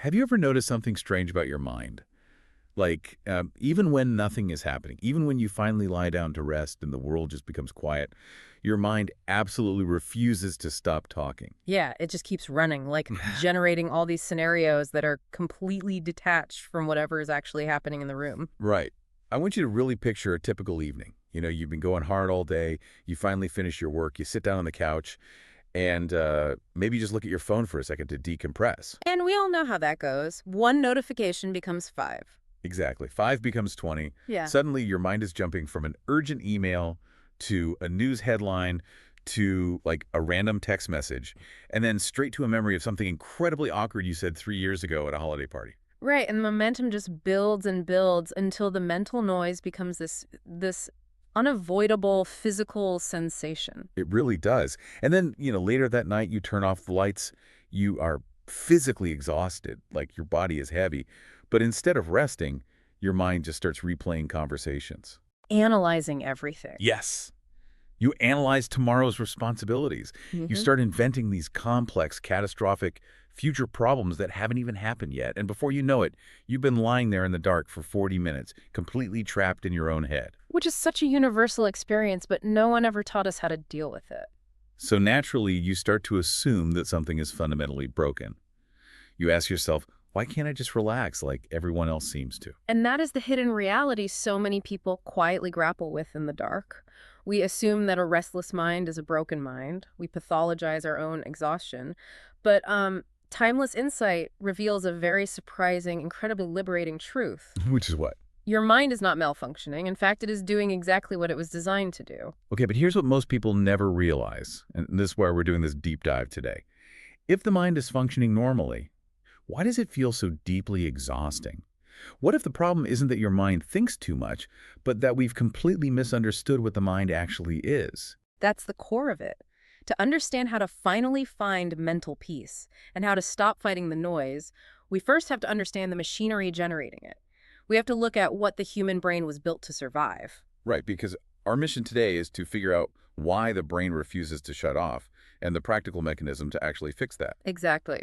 Have you ever noticed something strange about your mind? Like, even when nothing is happening, even when you finally lie down to rest and the world just becomes quiet, your mind absolutely refuses to stop talking. Yeah, it just keeps running, like generating all these scenarios that are completely detached from whatever is actually happening in the room. Right. I want you to really picture a typical evening. You've been going hard all day. You finally finish your work. You sit down on the couch and maybe you just look at your phone for a second to decompress. And we all know how that goes. One notification becomes five. Exactly. 5 becomes 20. Yeah. Suddenly, your mind is jumping from an urgent email to a news headline to like a random text message, and then straight to a memory of something incredibly awkward you said 3 years ago at a holiday party. Right, and the momentum just builds and builds until the mental noise becomes this unavoidable physical sensation. It really does. And then, later that night, you turn off the lights. You are physically exhausted, like your body is heavy. But instead of resting, your mind just starts replaying conversations. Analyzing everything. Yes. You analyze tomorrow's responsibilities. You Hmm. start inventing these complex, catastrophic future problems that haven't even happened yet. And before you know it, you've been lying there in the dark for 40 minutes, completely trapped in your own head. Which is such a universal experience, but no one ever taught us how to deal with it. So naturally, you start to assume that something is fundamentally broken. You ask yourself, why can't I just relax like everyone else seems to? And that is the hidden reality so many people quietly grapple with in the dark. We assume that a restless mind is a broken mind. We pathologize our own exhaustion. But timeless insight reveals a very surprising, incredibly liberating truth. Which is what? Your mind is not malfunctioning. In fact, it is doing exactly what it was designed to do. Okay, but here's what most people never realize, and this is why we're doing this deep dive today. If the mind is functioning normally, why does it feel so deeply exhausting? What if the problem isn't that your mind thinks too much, but that we've completely misunderstood what the mind actually is? That's the core of it. To understand how to finally find mental peace and how to stop fighting the noise, we first have to understand the machinery generating it. We have to look at what the human brain was built to survive. Right, because our mission today is to figure out why the brain refuses to shut off and the practical mechanism to actually fix that. Exactly.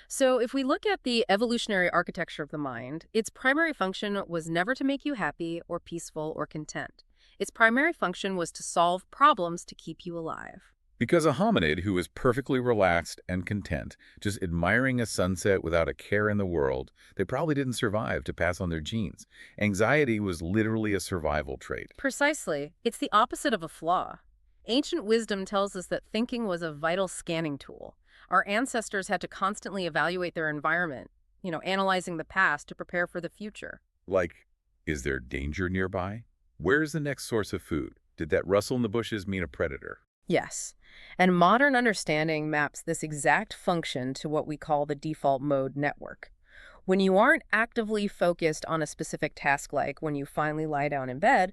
So if we look at the evolutionary architecture of the mind, its primary function was never to make you happy or peaceful or content. Its primary function was to solve problems to keep you alive. Because a hominid who is perfectly relaxed and content, just admiring a sunset without a care in the world, they probably didn't survive to pass on their genes. Anxiety was literally a survival trait. Precisely. It's the opposite of a flaw. Ancient wisdom tells us that thinking was a vital scanning tool. Our ancestors had to constantly evaluate their environment, analyzing the past to prepare for the future. Like, is there danger nearby? Where's the next source of food? Did that rustle in the bushes mean a predator? Yes. And modern understanding maps this exact function to what we call the default mode network. When you aren't actively focused on a specific task, like when you finally lie down in bed,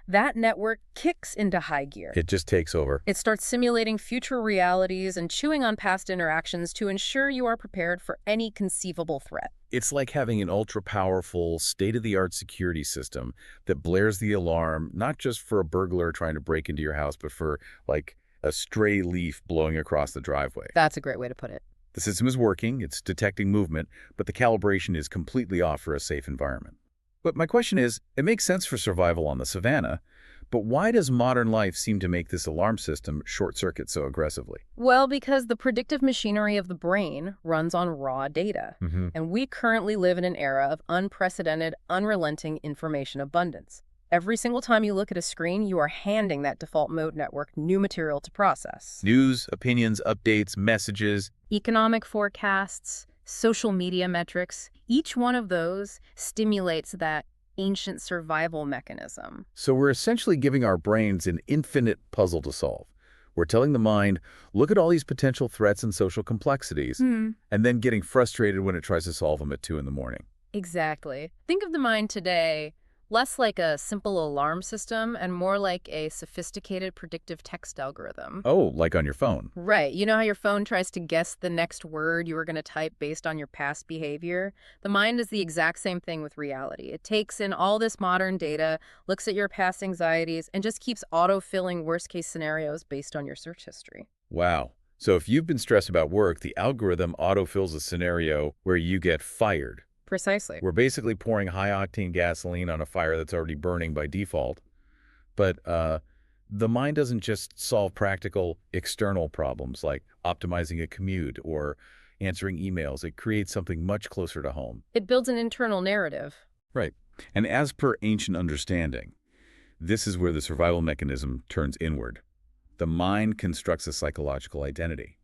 that network kicks into high gear. It just takes over. It starts simulating future realities and chewing on past interactions to ensure you are prepared for any conceivable threat. It's like having an ultra-powerful, state-of-the-art security system that blares the alarm, not just for a burglar trying to break into your house, but for, like, a stray leaf blowing across the driveway. That's a great way to put it. The system is working, it's detecting movement, but the calibration is completely off for a safe environment. But my question is, it makes sense for survival on the savannah, but why does modern life seem to make this alarm system short-circuit so aggressively? Well, because the predictive machinery of the brain runs on raw data, and we currently live in an era of unprecedented, unrelenting information abundance. Every single time you look at a screen, you are handing that default mode network new material to process. News, opinions, updates, messages. Economic forecasts, social media metrics, each one of those stimulates that ancient survival mechanism. So we're essentially giving our brains an infinite puzzle to solve. We're telling the mind, look at all these potential threats and social complexities, and then getting frustrated when it tries to solve them at 2 in the morning. Exactly. Think of the mind today less like a simple alarm system and more like a sophisticated predictive text algorithm. Oh, like on your phone. Right. You know how your phone tries to guess the next word you were going to type based on your past behavior? The mind is the exact same thing with reality. It takes in all this modern data, looks at your past anxieties, and just keeps auto-filling worst-case scenarios based on your search history. Wow. So if you've been stressed about work, the algorithm autofills a scenario where you get fired. Precisely. We're basically pouring high-octane gasoline on a fire that's already burning by default. But the mind doesn't just solve practical external problems like optimizing a commute or answering emails. It creates something much closer to home. It builds an internal narrative. Right. And as per ancient understanding, this is where the survival mechanism turns inward. The mind constructs a psychological identity.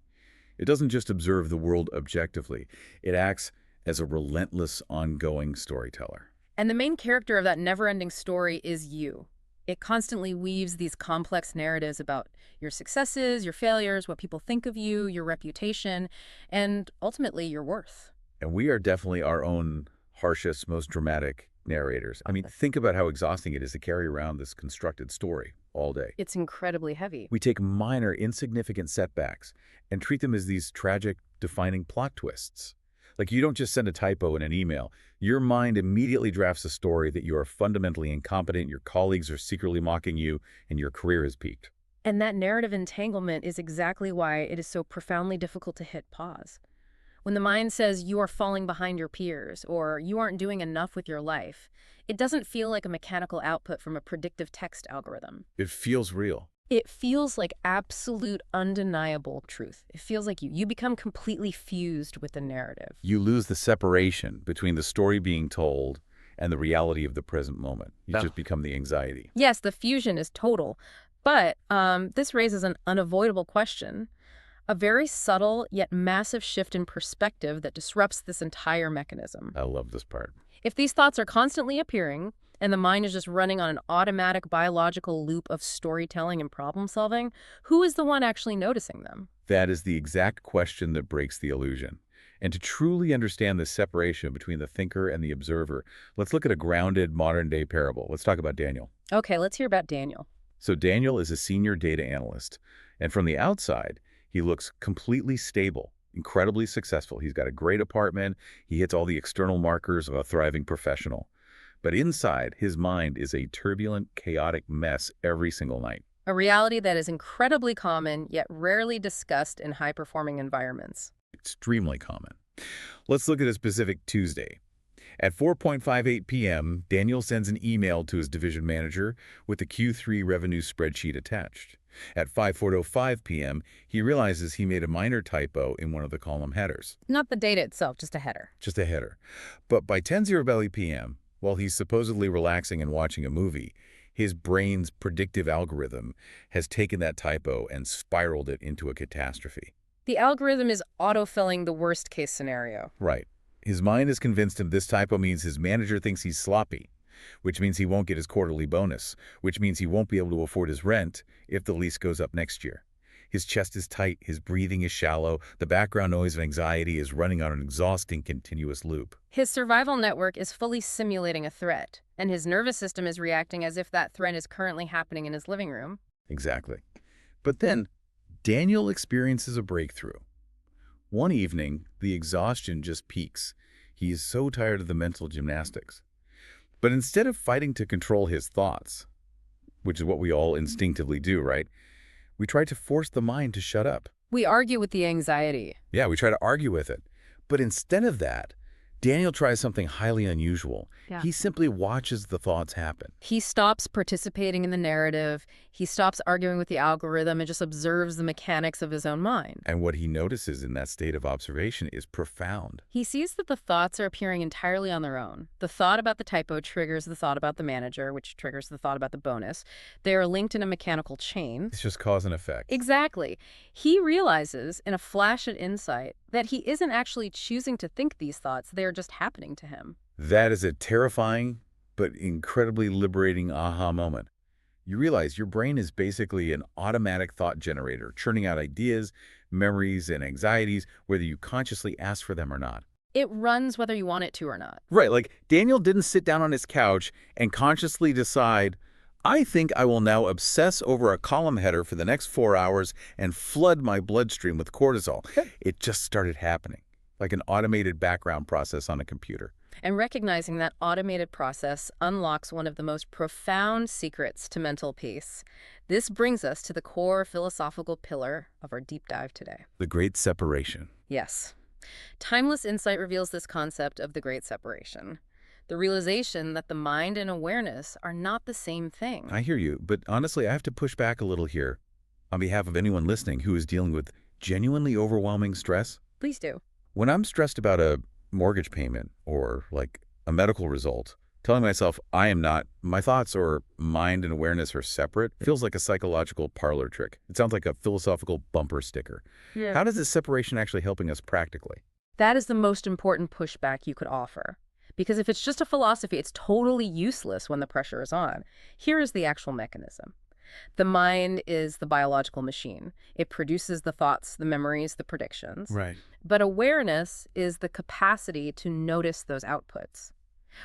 It doesn't just observe the world objectively. It acts as a relentless, ongoing storyteller. And the main character of that never-ending story is you. It constantly weaves these complex narratives about your successes, your failures, what people think of you, your reputation, and ultimately your worth. And we are definitely our own harshest, most dramatic narrators. I mean, think about how exhausting it is to carry around this constructed story all day. It's incredibly heavy. We take minor, insignificant setbacks and treat them as these tragic, defining plot twists. Like you don't just send a typo in an email. Your mind immediately drafts a story that you are fundamentally incompetent, your colleagues are secretly mocking you, and your career has peaked. And that narrative entanglement is exactly why it is so profoundly difficult to hit pause. When the mind says you are falling behind your peers or you aren't doing enough with your life, it doesn't feel like a mechanical output from a predictive text algorithm. It feels real. It feels like absolute, undeniable truth. It feels like you become completely fused with the narrative. You lose the separation between the story being told and the reality of the present moment. You just become the anxiety. Yes, the fusion is total, but this raises an unavoidable question. A very subtle yet massive shift in perspective that disrupts this entire mechanism. I love this part. If these thoughts are constantly appearing, and the mind is just running on an automatic biological loop of storytelling and problem solving, who is the one actually noticing them? That is the exact question that breaks the illusion. And to truly understand the separation between the thinker and the observer, let's look at a grounded modern-day parable. Let's talk about Daniel. Okay, let's hear about Daniel. So Daniel is a senior data analyst, and from the outside, he looks completely stable, incredibly successful. He's got a great apartment. He hits all the external markers of a thriving professional. But inside, his mind is a turbulent, chaotic mess every single night. A reality that is incredibly common, yet rarely discussed in high-performing environments. Extremely common. Let's look at a specific Tuesday. At 4:58 p.m., Daniel sends an email to his division manager with the Q3 revenue spreadsheet attached. At 5:45 p.m., he realizes he made a minor typo in one of the column headers. Not the data itself, just a header. Just a header. But by 10:00 p.m., while he's supposedly relaxing and watching a movie, his brain's predictive algorithm has taken that typo and spiraled it into a catastrophe. The algorithm is autofilling the worst-case scenario. Right. His mind is convinced him this typo means his manager thinks he's sloppy, which means he won't get his quarterly bonus, which means he won't be able to afford his rent if the lease goes up next year. His chest is tight, his breathing is shallow, the background noise of anxiety is running on an exhausting, continuous loop. His survival network is fully simulating a threat, and his nervous system is reacting as if that threat is currently happening in his living room. Exactly. But then, Daniel experiences a breakthrough. One evening, the exhaustion just peaks. He is so tired of the mental gymnastics. But instead of fighting to control his thoughts, which is what we all instinctively do, right? We try to force the mind to shut up. We argue with the anxiety. Yeah, we try to argue with it. But instead of that, Daniel tries something highly unusual. Yeah. He simply watches the thoughts happen. He stops participating in the narrative. He stops arguing with the algorithm and just observes the mechanics of his own mind. And what he notices in that state of observation is profound. He sees that the thoughts are appearing entirely on their own. The thought about the typo triggers the thought about the manager, which triggers the thought about the bonus. They are linked in a mechanical chain. It's just cause and effect. Exactly. He realizes, in a flash of insight, that he isn't actually choosing to think these thoughts. They are just happening to him. That is a terrifying but incredibly liberating aha moment. You realize your brain is basically an automatic thought generator, churning out ideas, memories, and anxieties, whether you consciously ask for them or not. It runs whether you want it to or not. Right, like Daniel didn't sit down on his couch and consciously decide, I think I will now obsess over a column header for the next 4 hours and flood my bloodstream with cortisol. It just started happening, like an automated background process on a computer. And recognizing that automated process unlocks one of the most profound secrets to mental peace. This brings us to the core philosophical pillar of our deep dive today. The great separation. Yes. Timeless insight reveals this concept of the great separation. The realization that the mind and awareness are not the same thing. I hear you, but honestly, I have to push back a little here on behalf of anyone listening who is dealing with genuinely overwhelming stress. Please do. When I'm stressed about a mortgage payment or like a medical result, telling myself I am not, my thoughts or mind and awareness are separate feels like a psychological parlor trick. It sounds like a philosophical bumper sticker. Yeah. How does this separation actually helping us practically? That is the most important pushback you could offer. Because if it's just a philosophy, it's totally useless when the pressure is on. Here is the actual mechanism. The mind is the biological machine. It produces the thoughts, the memories, the predictions. Right. But awareness is the capacity to notice those outputs.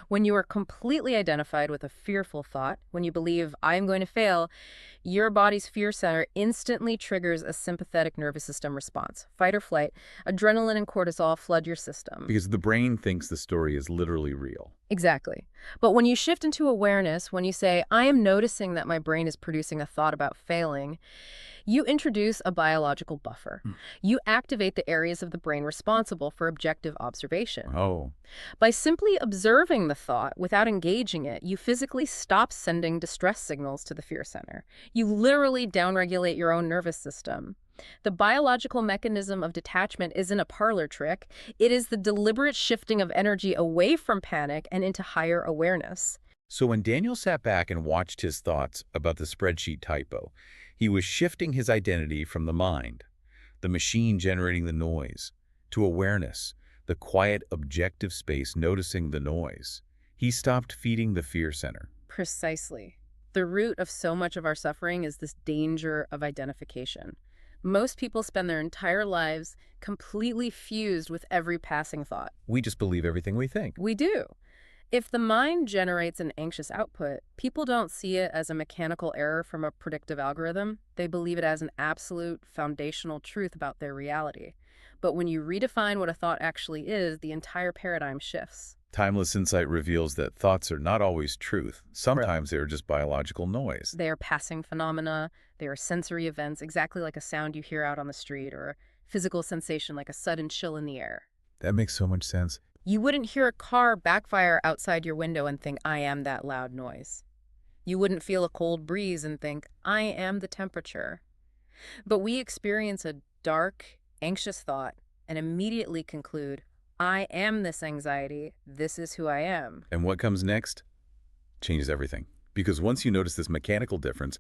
When you are completely identified with a fearful thought, when you believe, I am going to fail, your body's fear center instantly triggers a sympathetic nervous system response. Fight or flight, adrenaline and cortisol flood your system. Because the brain thinks the story is literally real. Exactly. But when you shift into awareness, when you say, I am noticing that my brain is producing a thought about failing, you introduce a biological buffer. You activate the areas of the brain responsible for objective observation. Oh, By simply observing the thought without engaging it, you physically stop sending distress signals to the fear center. You literally downregulate your own nervous system. The biological mechanism of detachment isn't a parlor trick. It is the deliberate shifting of energy away from panic and into higher awareness. so when Daniel sat back and watched his thoughts about the spreadsheet typo, he was shifting his identity from the mind, the machine generating the noise, to awareness, the quiet, objective space noticing the noise. He stopped feeding the fear center. Precisely. The root of so much of our suffering is this danger of identification. Most people spend their entire lives completely fused with every passing thought. We just believe everything we think. We do. If the mind generates an anxious output, people don't see it as a mechanical error from a predictive algorithm. They believe it as an absolute foundational truth about their reality. But when you redefine what a thought actually is, the entire paradigm shifts. Timeless insight reveals that thoughts are not always truth. Sometimes they are just biological noise. They are passing phenomena, they are sensory events, exactly like a sound you hear out on the street or a physical sensation like a sudden chill in the air. That makes so much sense. You wouldn't hear a car backfire outside your window and think, I am that loud noise. You wouldn't feel a cold breeze and think, I am the temperature. But we experience a dark, anxious thought and immediately conclude, I am this anxiety, this is who I am. And what comes next changes everything. Because once you notice this mechanical difference,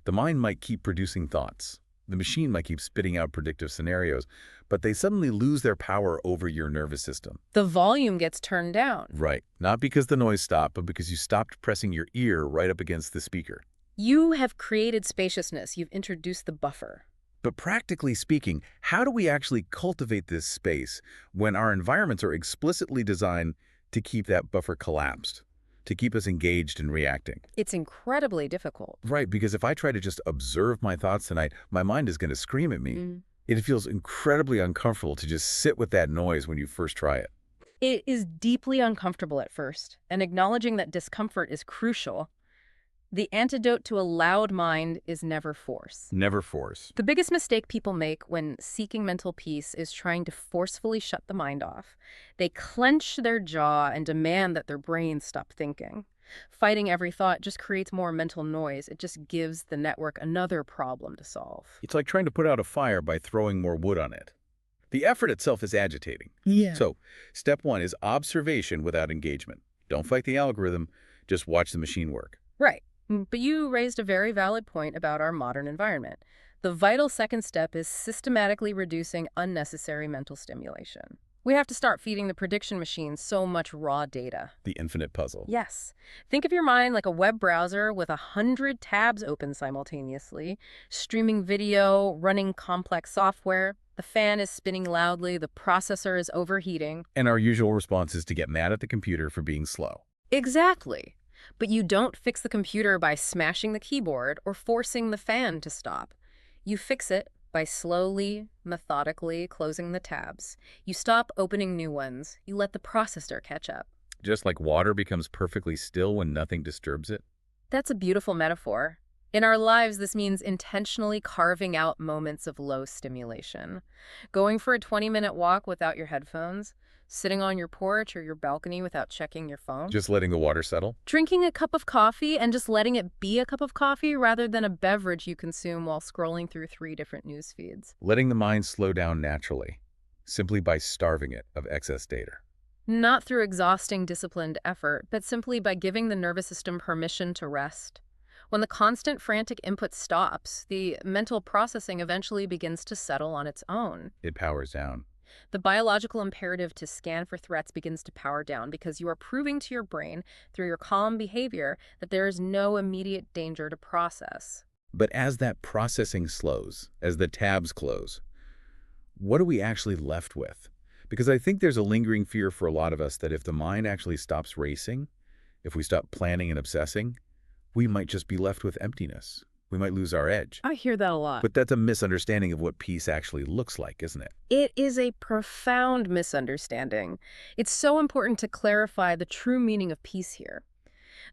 the mind might keep producing thoughts. The machine might keep spitting out predictive scenarios, but they suddenly lose their power over your nervous system. The volume gets turned down. Right. Not because the noise stopped, but because you stopped pressing your ear right up against the speaker. You have created spaciousness. You've introduced the buffer. But practically speaking, how do we actually cultivate this space when our environments are explicitly designed to keep that buffer collapsed, to keep us engaged and reacting? It's incredibly difficult. Right, because if I try to just observe my thoughts tonight, my mind is going to scream at me. It feels incredibly uncomfortable to just sit with that noise when you first try it. It is deeply uncomfortable at first, and acknowledging that discomfort is crucial. The antidote to a loud mind is never force. Never force. The biggest mistake people make when seeking mental peace is trying to forcefully shut the mind off. They clench their jaw and demand that their brain stop thinking. Fighting every thought just creates more mental noise. It just gives the network another problem to solve. It's like trying to put out a fire by throwing more wood on it. The effort itself is agitating. Yeah. So, step one is observation without engagement. Don't fight the algorithm, just watch the machine work. Right. But you raised a very valid point about our modern environment. The vital second step is systematically reducing unnecessary mental stimulation. We have to start feeding the prediction machine so much raw data. The infinite puzzle. Yes. Think of your mind like a web browser with 100 tabs open simultaneously, streaming video, running complex software. The fan is spinning loudly, the processor is overheating. And our usual response is to get mad at the computer for being slow. Exactly. But you don't fix the computer by smashing the keyboard or forcing the fan to stop. You fix it by slowly, methodically closing the tabs. You stop opening new ones. You let the processor catch up. Just like water becomes perfectly still when nothing disturbs it? That's a beautiful metaphor. In our lives, this means intentionally carving out moments of low stimulation. Going for a 20-minute walk without your headphones, sitting on your porch or your balcony without checking your phone, Just letting the water settle? drinking a cup of coffee and just letting it be a cup of coffee rather than a beverage you consume while scrolling through 3 different news feeds. Letting the mind slow down naturally, simply by starving it of excess data. Not through exhausting disciplined effort, but simply by giving the nervous system permission to rest. When the constant frantic input stops, the mental processing eventually begins to settle on its own. It powers down. The biological imperative to scan for threats begins to power down because you are proving to your brain through your calm behavior that there is no immediate danger to process. But as that processing slows, as the tabs close, what are we actually left with? Because I think there's a lingering fear for a lot of us that if the mind actually stops racing, if we stop planning and obsessing, we might just be left with emptiness. We might lose our edge. I hear that a lot. But that's a misunderstanding of what peace actually looks like, isn't it? It is a profound misunderstanding. It's so important to clarify the true meaning of peace here.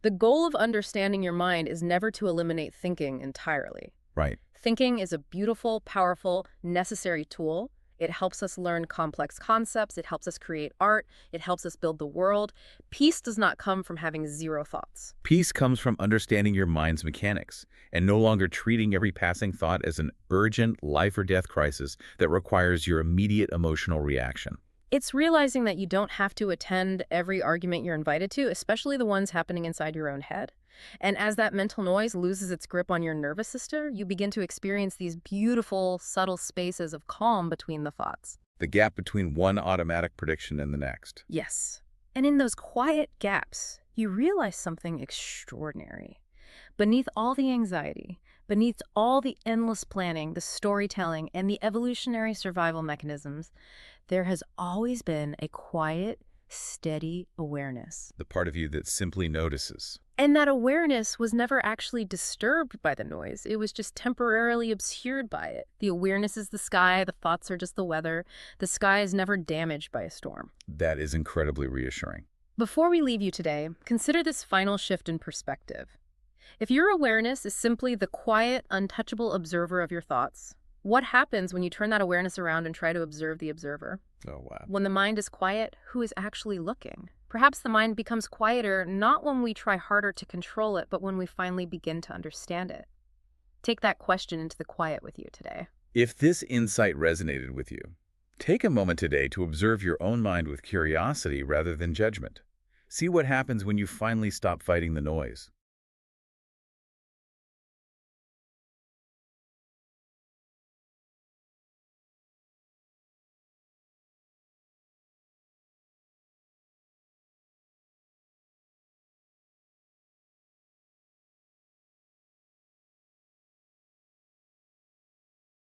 The goal of understanding your mind is never to eliminate thinking entirely. Right. Thinking is a beautiful, powerful, necessary tool. It helps us learn complex concepts. It helps us create art. It helps us build the world. Peace does not come from having zero thoughts. Peace comes from understanding your mind's mechanics and no longer treating every passing thought as an urgent life or death crisis that requires your immediate emotional reaction. It's realizing that you don't have to attend every argument you're invited to, especially the ones happening inside your own head. And as that mental noise loses its grip on your nervous system, you begin to experience these beautiful, subtle spaces of calm between the thoughts. The gap between one automatic prediction and the next. Yes. And in those quiet gaps, you realize something extraordinary. Beneath all the anxiety, beneath all the endless planning, the storytelling, and the evolutionary survival mechanisms, there has always been a quiet, steady awareness. The part of you that simply notices. And that awareness was never actually disturbed by the noise. It was just temporarily obscured by it. The awareness is the sky, the thoughts are just the weather. The sky is never damaged by a storm. That is incredibly reassuring. Before we leave you today, consider this final shift in perspective. If your awareness is simply the quiet, untouchable observer of your thoughts, what happens when you turn that awareness around and try to observe the observer? Oh, wow. When the mind is quiet, who is actually looking? Perhaps the mind becomes quieter not when we try harder to control it, but when we finally begin to understand it. Take that question into the quiet with you today. If this insight resonated with you, take a moment today to observe your own mind with curiosity rather than judgment. See what happens when you finally stop fighting the noise.